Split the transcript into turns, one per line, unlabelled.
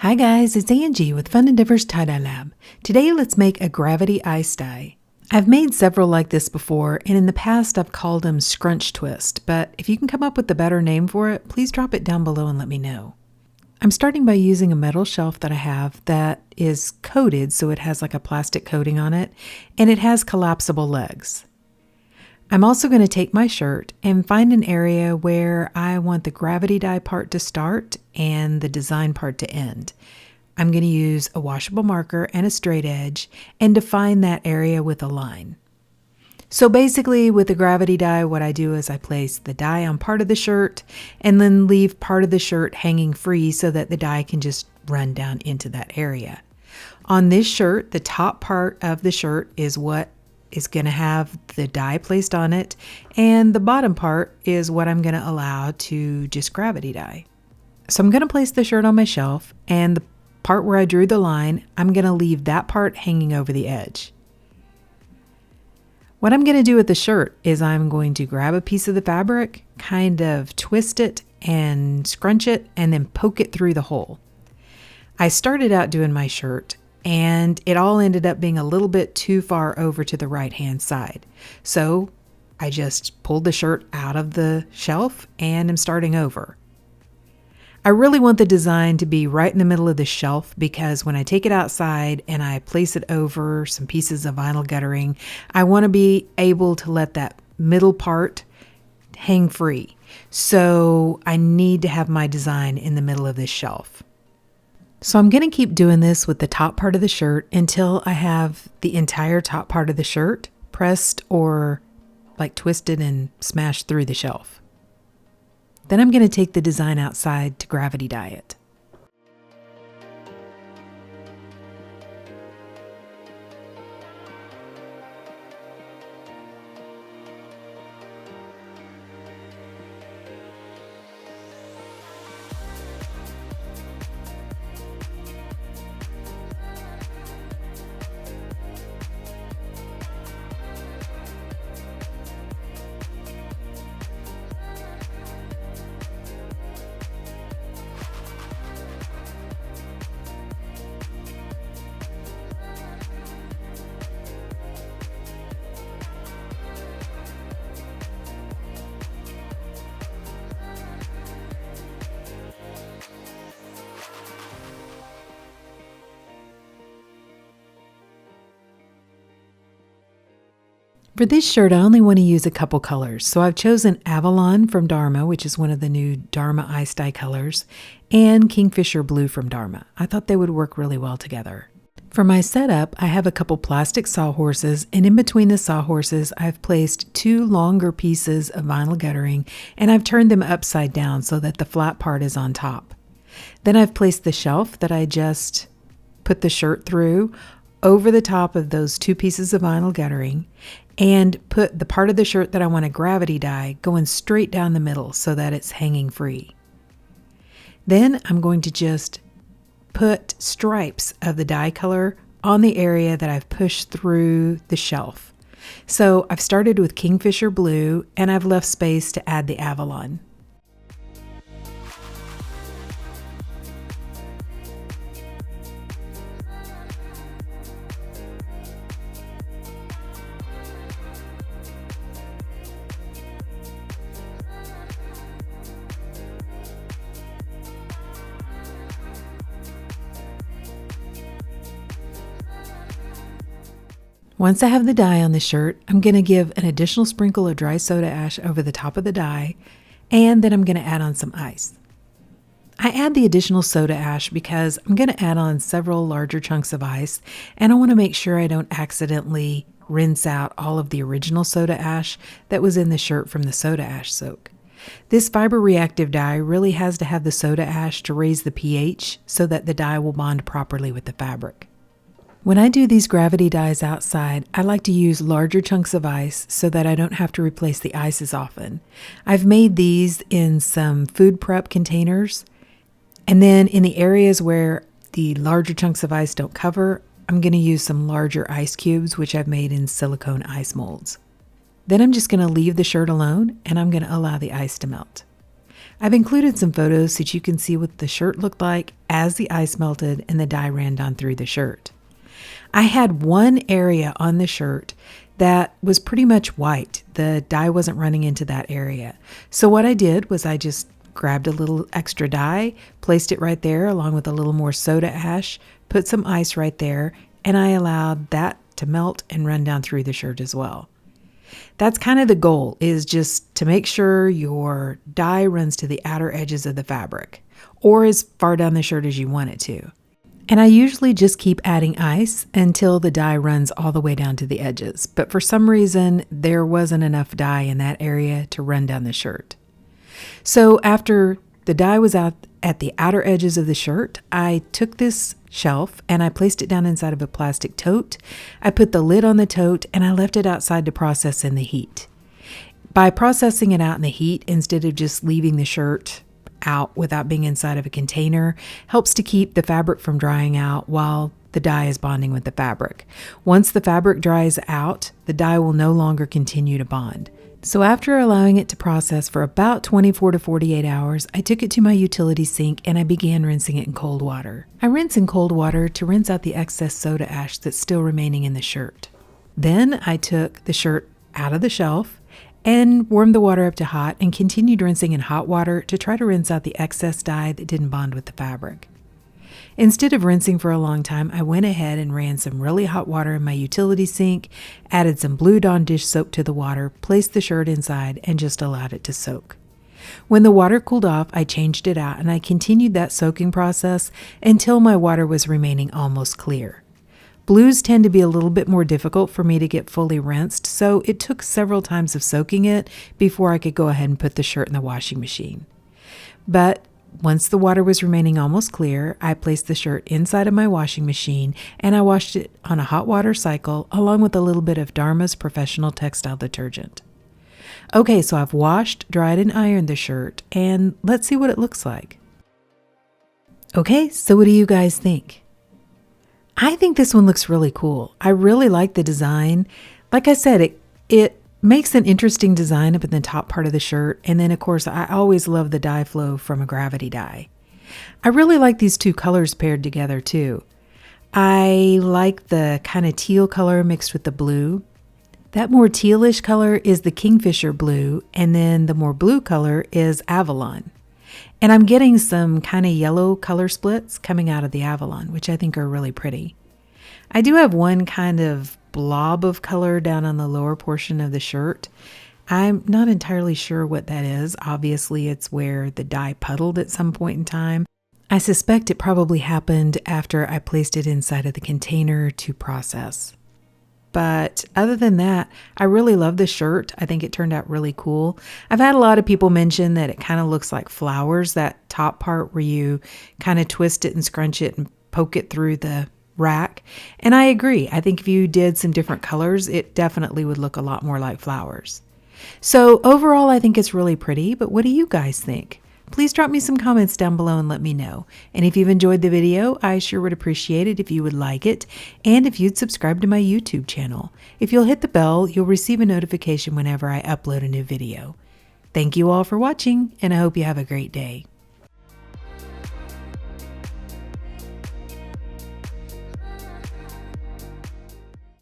Hi guys, it's Angie with Fun Endeavors Tie-Dye Lab. Today let's make a gravity ice dye. I've made several like this before, and in the past I've called them scrunch twist, but if you can come up with a better name for it, please drop it down below and let me know. I'm starting by using a metal shelf that I have that is coated, so it has like a plastic coating on it, and it has collapsible legs. I'm also going to take my shirt and find an area where I want the gravity dye part to start and the design part to end. I'm going to use a washable marker and a straight edge and define that area with a line. So basically with the gravity dye, what I do is I place the dye on part of the shirt and then leave part of the shirt hanging free so that the dye can just run down into that area. On this shirt, the top part of the shirt is what is going to have the dye placed on it, and the bottom part is what I'm going to allow to just gravity dye. So I'm going to place the shirt on my shelf, and the part where I drew the line, I'm going to leave that part hanging over the edge. What I'm going to do with the shirt is I'm going to grab a piece of the fabric, kind of twist it and scrunch it, and then poke it through the hole. I started out doing my shirt and it all ended up being a little bit too far over to the right hand side. So I just pulled the shirt out of the shelf and am starting over. I really want the design to be right in the middle of the shelf because when I take it outside and I place it over some pieces of vinyl guttering, I want to be able to let that middle part hang free. So I need to have my design in the middle of this shelf. So I'm going to keep doing this with the top part of the shirt until I have the entire top part of the shirt pressed or like twisted and smashed through the shelf. Then I'm going to take the design outside to gravity dye it. For this shirt, I only want to use a couple colors, so I've chosen Avalon from Dharma, which is one of the new Dharma Ice Dye colors, and Kingfisher Blue from Dharma. I thought they would work really well together. For my setup, I have a couple plastic sawhorses, and in between the sawhorses, I've placed two longer pieces of vinyl guttering, and I've turned them upside down so that the flat part is on top. Then I've placed the shelf that I just put the shirt through over the top of those two pieces of vinyl guttering, and put the part of the shirt that I want to gravity dye going straight down the middle so that it's hanging free. Then I'm going to just put stripes of the dye color on the area that I've pushed through the shelf. So I've started with Kingfisher Blue and I've left space to add the Avalon. Once I have the dye on the shirt, I'm going to give an additional sprinkle of dry soda ash over the top of the dye, and then I'm going to add on some ice. I add the additional soda ash because I'm going to add on several larger chunks of ice, and I want to make sure I don't accidentally rinse out all of the original soda ash that was in the shirt from the soda ash soak. This fiber reactive dye really has to have the soda ash to raise the pH so that the dye will bond properly with the fabric. When I do these gravity dyes outside, I like to use larger chunks of ice so that I don't have to replace the ice as often. I've made these in some food prep containers, and then in the areas where the larger chunks of ice don't cover, I'm going to use some larger ice cubes, which I've made in silicone ice molds. Then I'm just going to leave the shirt alone and I'm going to allow the ice to melt. I've included some photos so that you can see what the shirt looked like as the ice melted and the dye ran down through the shirt. I had one area on the shirt that was pretty much white. The dye wasn't running into that area. So what I did was I just grabbed a little extra dye, placed it right there along with a little more soda ash, put some ice right there, and I allowed that to melt and run down through the shirt as well. That's kind of the goal, is just to make sure your dye runs to the outer edges of the fabric or as far down the shirt as you want it to. And I usually just keep adding ice until the dye runs all the way down to the edges. But for some reason, there wasn't enough dye in that area to run down the shirt. So after the dye was out at the outer edges of the shirt, I took this shelf and I placed it down inside of a plastic tote. I put the lid on the tote and I left it outside to process in the heat. By processing it out in the heat, instead of just leaving the shirt out without being inside of a container, helps to keep the fabric from drying out while the dye is bonding with the fabric. Once the fabric dries out, the dye will no longer continue to bond. So after allowing it to process for about 24 to 48 hours, I took it to my utility sink and I began rinsing it in cold water. I rinse in cold water to rinse out the excess soda ash that's still remaining in the shirt. Then I took the shirt out of the shelf and warmed the water up to hot and continued rinsing in hot water to try to rinse out the excess dye that didn't bond with the fabric. Instead of rinsing for a long time, I went ahead and ran some really hot water in my utility sink, added some Blue Dawn dish soap to the water, placed the shirt inside, and just allowed it to soak. When the water cooled off, I changed it out and I continued that soaking process until my water was remaining almost clear. Blues tend to be a little bit more difficult for me to get fully rinsed, so it took several times of soaking it before I could go ahead and put the shirt in the washing machine. But once the water was remaining almost clear, I placed the shirt inside of my washing machine and I washed it on a hot water cycle along with a little bit of Dharma's Professional Textile Detergent. Okay, so I've washed, dried, and ironed the shirt, and let's see what it looks like. Okay, so what do you guys think? I think this one looks really cool. I really like the design. Like I said, it makes an interesting design up in the top part of the shirt. And then, of course, I always love the dye flow from a gravity dye. I really like these two colors paired together, too. I like the kind of teal color mixed with the blue. That more tealish color is the Kingfisher blue, and then the more blue color is Avalon. And I'm getting some kind of yellow color splits coming out of the Avalon, which I think are really pretty. I do have one kind of blob of color down on the lower portion of the shirt. I'm not entirely sure what that is. Obviously, it's where the dye puddled at some point in time. I suspect it probably happened after I placed it inside of the container to process. But other than that, I really love the shirt. I think it turned out really cool. I've had a lot of people mention that it kind of looks like flowers, that top part where you kind of twist it and scrunch it and poke it through the rack. And I agree. I think if you did some different colors, it definitely would look a lot more like flowers. So overall, I think it's really pretty, but what do you guys think? Please drop me some comments down below and let me know. And if you've enjoyed the video, I sure would appreciate it if you would like it and if you'd subscribe to my YouTube channel. If you'll hit the bell, you'll receive a notification whenever I upload a new video. Thank you all for watching, and I hope you have a great day.